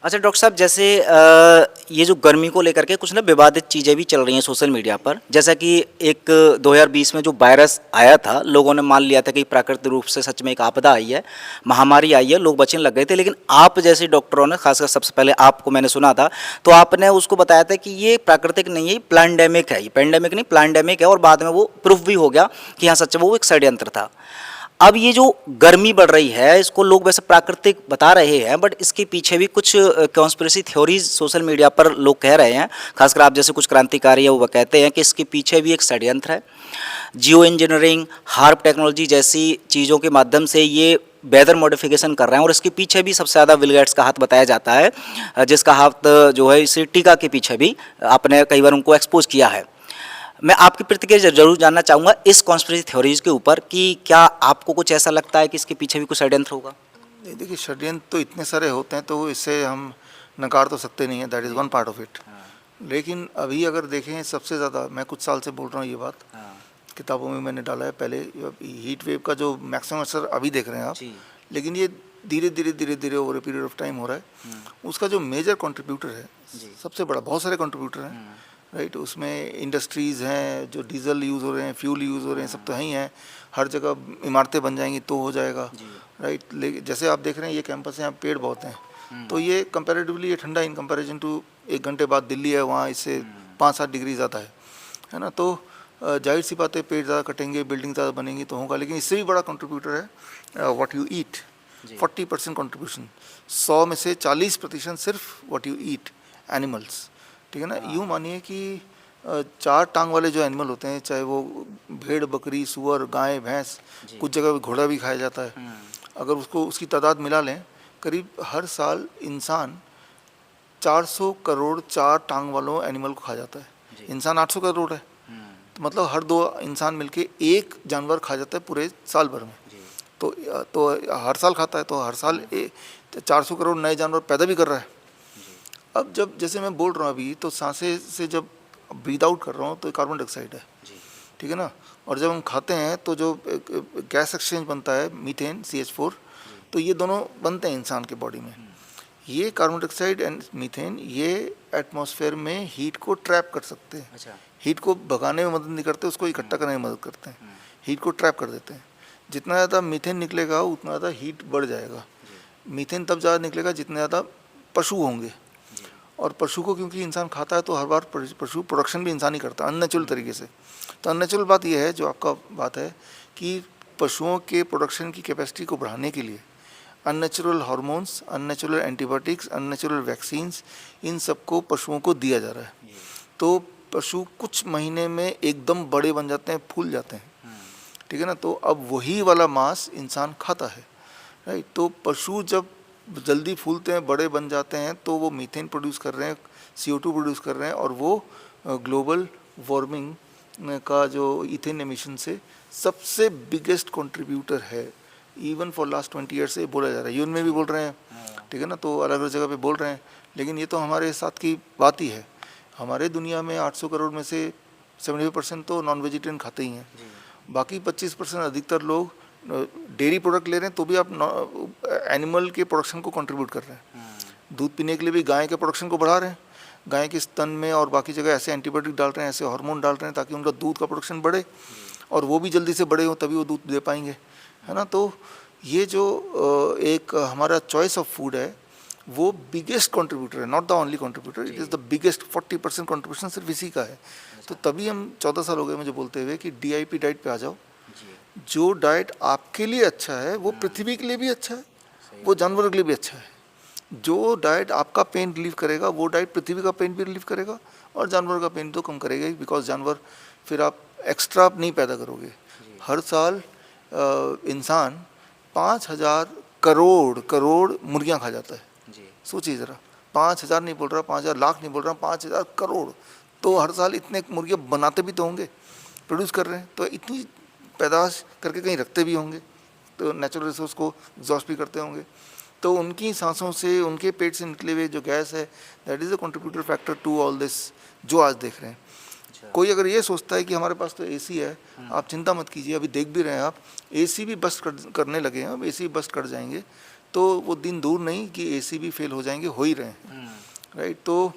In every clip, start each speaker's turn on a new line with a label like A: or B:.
A: अच्छा डॉक्टर साहब, जैसे ये जो गर्मी को लेकर के कुछ ना विवादित चीज़ें भी चल रही हैं सोशल मीडिया पर, जैसा कि एक 2020 में जो वायरस आया था, लोगों ने मान लिया था कि प्राकृतिक रूप से सच में एक आपदा आई है, महामारी आई है, लोग बचने लग गए थे। लेकिन आप जैसे डॉक्टरों ने, खासकर सबसे पहले आपको मैंने सुना था, तो आपने उसको बताया था कि ये प्राकृतिक नहीं है, प्लैंडेमिक है, ये पेंडेमिक नहीं प्लैंडेमिक है, और बाद में वो प्रूफ भी हो गया कि हाँ सच में वो एक षड्यंत्र था। अब ये जो गर्मी बढ़ रही है, इसको लोग वैसे प्राकृतिक बता रहे हैं, बट इसके पीछे भी कुछ कॉन्स्पिरेसी थ्योरीज सोशल मीडिया पर लोग कह रहे हैं, खासकर आप जैसे कुछ क्रांतिकारी है वो कहते हैं कि इसके पीछे भी एक षड्यंत्र है। जियो इंजीनियरिंग, हार्प टेक्नोलॉजी जैसी चीज़ों के माध्यम से ये वेदर मॉडिफिकेशन कर रहे हैं, और इसके पीछे भी सबसे ज़्यादा बिल गेट्स का हाथ बताया जाता है, जिसका हाथ जो है इसी टीका के पीछे भी आपने कई बार उनको एक्सपोज किया है। मैं आपकी प्रतिक्रिया जरूर जानना चाहूँगा इस कॉन्स्पिरेसी थ्योरीज के ऊपर कि क्या आपको कुछ ऐसा लगता है कि इसके पीछे भी कुछ षड्यंत्र होगा?
B: नहीं, देखिए षड्यंत्र तो इतने सारे होते हैं तो इससे हम नकार तो सकते नहीं है, that is one part of it. लेकिन अभी अगर देखें सबसे ज़्यादा, मैं कुछ साल से बोल रहा हूँ ये बात, किताबों में मैंने डाला है पहले, हीट वेव का जो मैक्सिमम असर अभी देख रहे हैं आप, लेकिन ये धीरे धीरे धीरे धीरे over a period of time हो रहा है। उसका जो मेजर कंट्रीब्यूटर है, सबसे बड़ा, बहुत सारे कंट्रीब्यूटर हैं, राइट। उसमें इंडस्ट्रीज़ हैं, जो डीजल यूज़ हो रहे हैं, फ्यूल यूज़ हो रहे हैं, सब तो है ही हैं। हर जगह इमारतें बन जाएंगी तो हो जाएगा, राइट। लेकिन जैसे आप देख रहे हैं ये कैंपस है, यहाँ पेड़ बहुत हैं, तो ये कंपैरेटिवली ये ठंडा इन कंपैरिजन टू 1 घंटे बाद दिल्ली है, वहाँ इससे 5-7 डिग्री ज़्यादा है ना। तो जाहिर सी बात है, पेड़ ज़्यादा कटेंगे, बिल्डिंग ज़्यादा बनेंगी तो होगा। लेकिन इससे भी बड़ा कंट्रीब्यूटर है व्हाट यू ईट। 40% कंट्रीब्यूशन, 100 में से 40% सिर्फ व्हाट यू ईट, एनिमल्स, ठीक है ना। यूँ मानिए कि 4 टांग वाले जो एनिमल होते हैं, चाहे वो भेड़, बकरी, सुअर, गाय, भैंस, कुछ जगह घोड़ा भी खाया जाता है, अगर उसको उसकी तादाद मिला लें, करीब हर साल इंसान 400 करोड़ 4 टांग वालों एनिमल को खा जाता है। इंसान 800 करोड़ है, तो मतलब हर 2 इंसान मिलके एक जानवर खा जाता है पूरे साल भर में। तो हर साल खाता है, तो हर साल 400 करोड़ नए जानवर पैदा भी कर रहा है। अब जब जैसे मैं बोल रहा हूँ अभी, तो सांसें से जब ब्रीद आउट कर रहा हूँ तो कार्बन डाइऑक्साइड है, ठीक है ना। और जब हम खाते हैं तो जो गैस एक्सचेंज बनता है, मीथेन, CH4, तो ये दोनों बनते हैं इंसान के बॉडी में। ये कार्बन डाइऑक्साइड एंड मीथेन ये एटमॉस्फेयर में हीट को ट्रैप कर सकते हैं।
A: अच्छा।
B: हीट को भगाने में मदद नहीं करते, उसको इकट्ठा करने में मदद करते हैं। हीट को ट्रैप कर देते हैं। जितना ज़्यादा मीथेन निकलेगा उतना ज़्यादा हीट बढ़ जाएगा। मीथेन तब ज़्यादा निकलेगा जितने ज़्यादा पशु होंगे, और पशु को क्योंकि इंसान खाता है तो हर बार पशु प्रोडक्शन भी इंसान ही करता है अननेचुरल तरीके से। तो अननेचुरल बात यह है, जो आपका बात है, कि पशुओं के प्रोडक्शन की कैपेसिटी को बढ़ाने के लिए unnatural hormones, unnatural antibiotics, unnatural vaccines, इन सबको पशुओं को दिया जा रहा है। तो पशु कुछ महीने में एकदम बड़े बन जाते हैं, फूल जाते हैं, ठीक है ना। तो अब वही वाला मांस इंसान खाता है, राइट। तो पशु जब जल्दी फूलते हैं, बड़े बन जाते हैं, तो वो मीथेन प्रोड्यूस कर रहे हैं, CO2 प्रोड्यूस कर रहे हैं, और वो ग्लोबल वार्मिंग का जो इथेन एमिशन से सबसे बिगेस्ट कंट्रीब्यूटर है। इवन फॉर लास्ट 20 ईयर से बोला जा रहा है, यूएन में भी बोल रहे हैं, ठीक है ना। तो अलग अलग जगह पे बोल रहे हैं, लेकिन ये तो हमारे साथ की बात ही है। हमारे दुनिया में 800 करोड़ में से 75% तो नॉन वेजिटेरियन खाते ही हैं, बाकी 25% अधिकतर लोग डेयरी प्रोडक्ट ले रहे हैं, तो भी आप एनिमल के प्रोडक्शन को कंट्रीब्यूट कर रहे हैं। दूध पीने के लिए भी गाय के प्रोडक्शन को बढ़ा रहे हैं, गाय के स्तन में और बाकी जगह ऐसे एंटीबायोटिक डाल रहे हैं, ऐसे हार्मोन डाल रहे हैं, ताकि उनका दूध का प्रोडक्शन बढ़े और वो भी जल्दी से बड़े हो, तभी वो दूध दे पाएंगे, है ना। तो ये जो एक हमारा चॉइस ऑफ फूड है, वो बिगेस्ट कंट्रीब्यूटर है, not the only contributor, it is the biggest. 40% contribution सिर्फ इसी का है। तो तभी हम 14 साल हो गए मुझे बोलते हुए कि DIP डाइट पे आ जाओ। जो डाइट आपके लिए अच्छा है वो पृथ्वी के लिए भी अच्छा है, वो जानवरों के लिए भी अच्छा है। जो डाइट आपका पेन रिलीव करेगा, वो डाइट पृथ्वी का पेन भी रिलीव करेगा, और जानवर का पेन तो कम करेगा ही, बिकॉज जानवर फिर आप एक्स्ट्रा नहीं पैदा करोगे। हर साल इंसान 5,000 करोड़ मुर्गियाँ खा जाता है। सोचिए ज़रा, 5,000 नहीं बोल रहा, 5,000 लाख नहीं बोल रहा, 5,000 करोड़। तो हर साल इतने मुर्गियाँ बनाते भी तो होंगे, प्रोड्यूस कर रहे हैं, तो इतनी पैदावार करके कहीं रखते भी होंगे, तो नेचुरल रिसोर्स को एग्जॉस्ट भी करते होंगे। तो उनकी सांसों से, उनके पेट से निकले हुए जो गैस है, that is a contributor factor to all this जो आज देख रहे हैं। कोई अगर ये सोचता है कि हमारे पास तो AC है, आप चिंता मत कीजिए, अभी देख भी रहे हैं आप, AC भी बस्ट करने लगे हैं, अब AC बस्ट कर जाएंगे, तो वो दिन दूर नहीं कि एसी भी फेल हो जाएंगे, हो ही रहे हैं, राइट। तो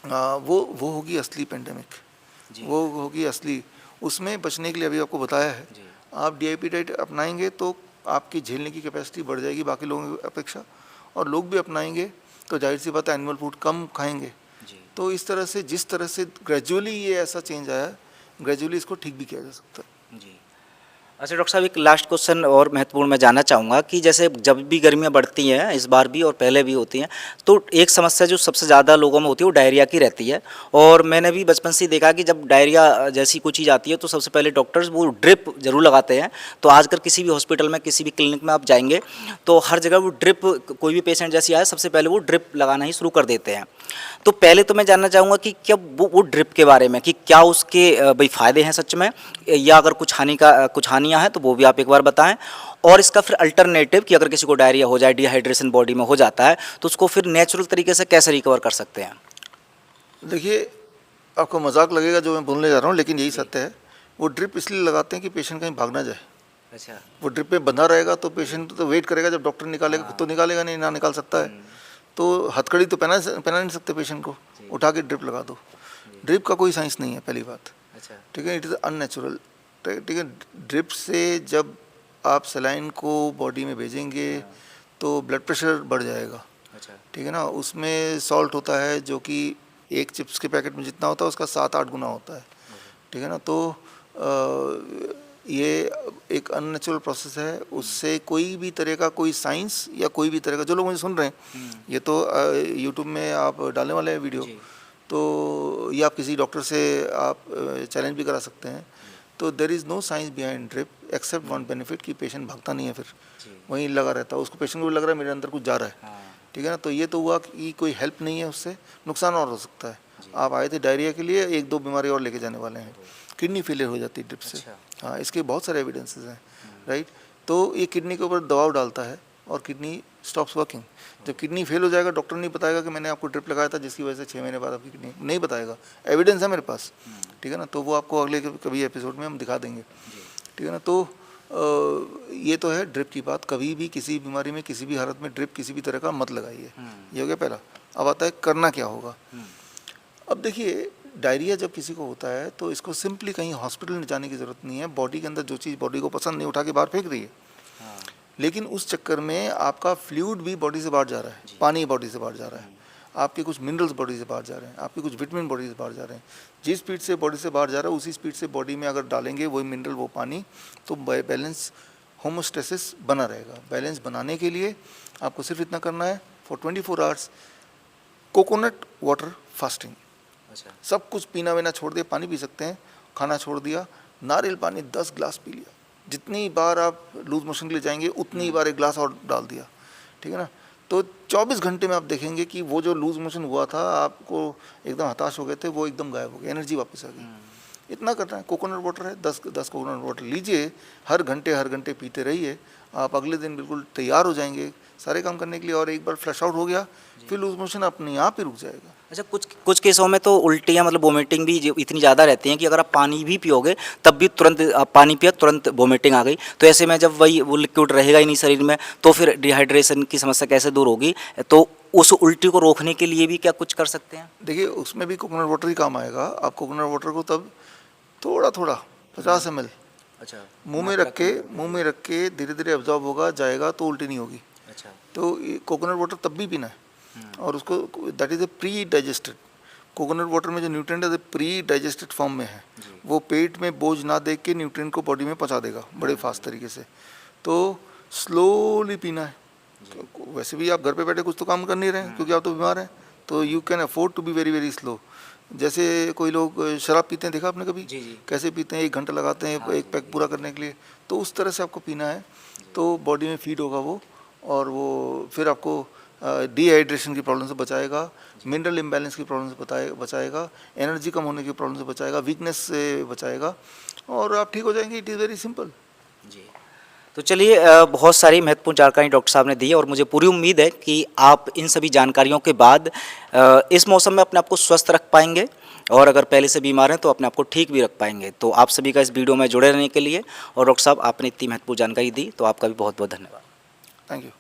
B: वो होगी असली पेंडेमिक, वो होगी असली। उसमें बचने के लिए अभी आपको बताया है, आप डीआईपी डाइट अपनाएंगे तो आपकी झेलने की कैपेसिटी बढ़ जाएगी बाकी लोगों की अपेक्षा, और लोग भी अपनाएंगे तो जाहिर सी बात है एनिमल फूड कम खाएंगे। तो इस तरह से, जिस तरह से ग्रेजुअली ये ऐसा चेंज आया, ग्रेजुअली इसको ठीक भी किया जा सकता है।
A: जी। अच्छा डॉक्टर साहब, एक लास्ट क्वेश्चन और महत्वपूर्ण मैं जानना चाहूँगा कि जैसे जब भी गर्मियाँ बढ़ती हैं, इस बार भी और पहले भी होती हैं, तो एक समस्या जो सबसे ज़्यादा लोगों में होती है वो डायरिया की रहती है। और मैंने भी बचपन से ही देखा कि जब डायरिया जैसी कोई चीज़ आती है तो सबसे पहले डॉक्टर्स वो ड्रिप जरूर लगाते हैं। तो आजकल किसी भी हॉस्पिटल में, किसी भी क्लिनिक में आप जाएंगे तो हर जगह वो ड्रिप, कोई भी पेशेंट जैसी आए सबसे पहले वो ड्रिप लगाना ही शुरू कर देते हैं। तो पहले तो मैं जानना चाहूँगा कि क्या वो ड्रिप के बारे में, कि क्या उसके भाई फ़ायदे हैं सच में, या अगर कुछ हानियाँ हैं तो वो भी आप एक बार बताएं। और इसका फिर अल्टरनेटिव कि अगर किसी को डायरिया हो जाए, डिहाइड्रेशन बॉडी में हो जाता है, तो उसको फिर नेचुरल तरीके से कैसे रिकवर कर सकते हैं?
B: देखिए, आपको मजाक लगेगा जो मैं बोलने जा रहा हूँ, लेकिन यही सत्य है। वो ड्रिप इसलिए लगाते हैं कि पेशेंट कहीं भाग ना जाए।
A: अच्छा।
B: वो ड्रिप में बंधा रहेगा तो पेशेंट तो वेट करेगा जब डॉक्टर निकालेगा, खुद तो निकालेगा नहीं, ना निकाल सकता है। तो हथकड़ी तो पहना नहीं सकते पेशेंट को, उठा के ड्रिप लगा दो। ड्रिप का कोई साइंस नहीं है, पहली बात,
A: अच्छा।
B: ठीक है, इट इज़ अननेचुरल, ठीक है। ड्रिप से जब आप सलाइन को बॉडी में भेजेंगे तो ब्लड प्रेशर बढ़ जाएगा,
A: अच्छा।
B: ठीक है ना। उसमें सॉल्ट होता है जो कि एक चिप्स के पैकेट में जितना होता है उसका 7-8 गुना होता है, ठीक है ना। तो ये एक अननेचुरल प्रोसेस है। उससे कोई भी तरह का कोई साइंस या कोई भी तरह का, जो लोग मुझे सुन रहे हैं, ये तो यूट्यूब में आप डालने वाले हैं वीडियो, तो ये आप किसी डॉक्टर से आप चैलेंज भी करा सकते हैं। तो there is no science behind drip except one benefit कि पेशेंट भागता नहीं है, फिर वहीं लगा रहता है। उसको, पेशेंट को भी लग रहा है मेरे अंदर कुछ जा रहा है, ठीक है ना। तो ये तो हुआ कि कोई हेल्प नहीं है, उससे नुकसान और हो सकता है। आप आए थे डायरिया के लिए, 1-2 बीमारी और लेके जाने वाले हैं। किडनी फेलियर हो जाती है ड्रिप से। हाँ, इसके बहुत सारे एविडेंसेस हैं, राइट। तो ये किडनी के ऊपर दबाव डालता है और किडनी स्टॉप्स वर्किंग। जब किडनी फेल हो जाएगा, डॉक्टर नहीं बताएगा कि मैंने आपको ड्रिप लगाया था जिसकी वजह से 6 महीने बाद आपकी किडनी, नहीं बताएगा। एविडेंस है मेरे पास, ठीक है ना। तो वो आपको अगले कभी एपिसोड में हम दिखा देंगे, ठीक है ना। तो ये तो है ड्रिप की बात। कभी भी किसी बीमारी में, किसी भी हालत में ड्रिप किसी भी तरह का मत लगाइए। ये हो गया पहला। अब आता है करना क्या होगा। अब देखिए, डायरिया जब किसी को होता है तो इसको सिंपली कहीं हॉस्पिटल में जाने की ज़रूरत नहीं है। बॉडी के अंदर जो चीज़ बॉडी को पसंद नहीं, उठा के बाहर फेंक रही है, लेकिन उस चक्कर में आपका फ्लूइड भी बॉडी से बाहर जा रहा है, पानी बॉडी से बाहर जा रहा है, आपके कुछ मिनरल्स बॉडी से बाहर जा रहे हैं, आपके कुछ विटामिन बॉडी से बाहर जा रहे हैं। जिस स्पीड से बॉडी से बाहर जा रहा है उसी स्पीड से बॉडी में अगर डालेंगे वही मिनरल, वो पानी, तो बैलेंस, होमोस्टेसिस बना रहेगा। बैलेंस बनाने के लिए आपको सिर्फ इतना करना है, for 24 hours coconut water fasting. सब कुछ पीना वीना छोड़ दिया, पानी पी सकते हैं, खाना छोड़ दिया, नारियल पानी 10 ग्लास पी लिया। जितनी बार आप लूज मोशन के लिए जाएंगे उतनी बार 1 ग्लास और डाल दिया, ठीक है ना। तो 24 घंटे में आप देखेंगे कि वो जो लूज मोशन हुआ था, आपको एकदम हताश हो गए थे, वो एकदम गायब हो गया, एनर्जी वापस आ गई। इतना करना है। कोकोनट वाटर है, 10 कोकोनट वाटर लीजिए, हर घंटे पीते रहिए। आप अगले दिन बिल्कुल तैयार हो जाएंगे सारे काम करने के लिए। और एक बार फ्लश आउट हो गया, फिर लूज मोशन अपने आप ही रुक जाएगा।
A: अच्छा, कुछ केसों में तो उल्टियाँ, मतलब वोमिटिंग भी इतनी ज़्यादा रहती हैं कि अगर आप पानी भी पियोगे तब भी तुरंत आप पानी पिया, तुरंत वोमिटिंग आ गई। तो ऐसे में जब वो लिक्विड रहेगा ही नहीं शरीर में, तो फिर डिहाइड्रेशन की समस्या कैसे दूर होगी? तो उस उल्टी को रोकने के लिए भी क्या कुछ कर सकते हैं?
B: देखिए, उसमें भी कोकोनट वाटर ही काम आएगा। आप कोकोनट वाटर को तब थोड़ा 50 ml
A: अच्छा,
B: मुंह में रख के धीरे धीरे एब्जॉर्ब होगा, जाएगा, तो उल्टी नहीं होगी।
A: अच्छा,
B: तो कोकोनट वाटर तब भी पीना है। और उसको, that is a pre digested. Coconut water में जो न्यूट्रिएंट है प्री डाइजेस्टेड फॉर्म में है। वो पेट में बोझ ना दे के न्यूट्रिएंट को बॉडी में पहुंचा देगा बड़े फास्ट तरीके से। तो स्लोली पीना है। वैसे भी आप घर पे बैठे कुछ तो काम कर नहीं रहे हैं क्योंकि आप तो बीमार हैं, तो you can afford to be very very slow. जैसे कोई लोग शराब पीते हैं, देखा आपने कभी? कैसे पीते हैं, 1 घंटा लगाते हैं एक पैक पूरा करने के लिए। तो उस तरह से आपको पीना है, तो बॉडी में फीड होगा वो, और वो फिर आपको डिहाइड्रेशन की प्रॉब्लम से बचाएगा, मिनरल इम्बैलेंस की प्रॉब्लम से बचाएगा, एनर्जी कम होने की प्रॉब्लम से बचाएगा, वीकनेस से बचाएगा, और आप ठीक हो जाएंगे। इट इज़ वेरी सिंपल
A: जी। तो चलिए, बहुत सारी महत्वपूर्ण जानकारी डॉक्टर साहब ने दी है और मुझे पूरी उम्मीद है कि आप इन सभी जानकारियों के बाद इस मौसम में अपने आप को स्वस्थ रख पाएंगे, और अगर पहले से बीमार हैं तो अपने आप को ठीक भी रख पाएंगे। तो आप सभी का इस वीडियो में जुड़े रहने के लिए, और डॉक्टर साहब आपने इतनी महत्वपूर्ण जानकारी दी, तो आपका भी बहुत बहुत धन्यवाद।
B: Thank you.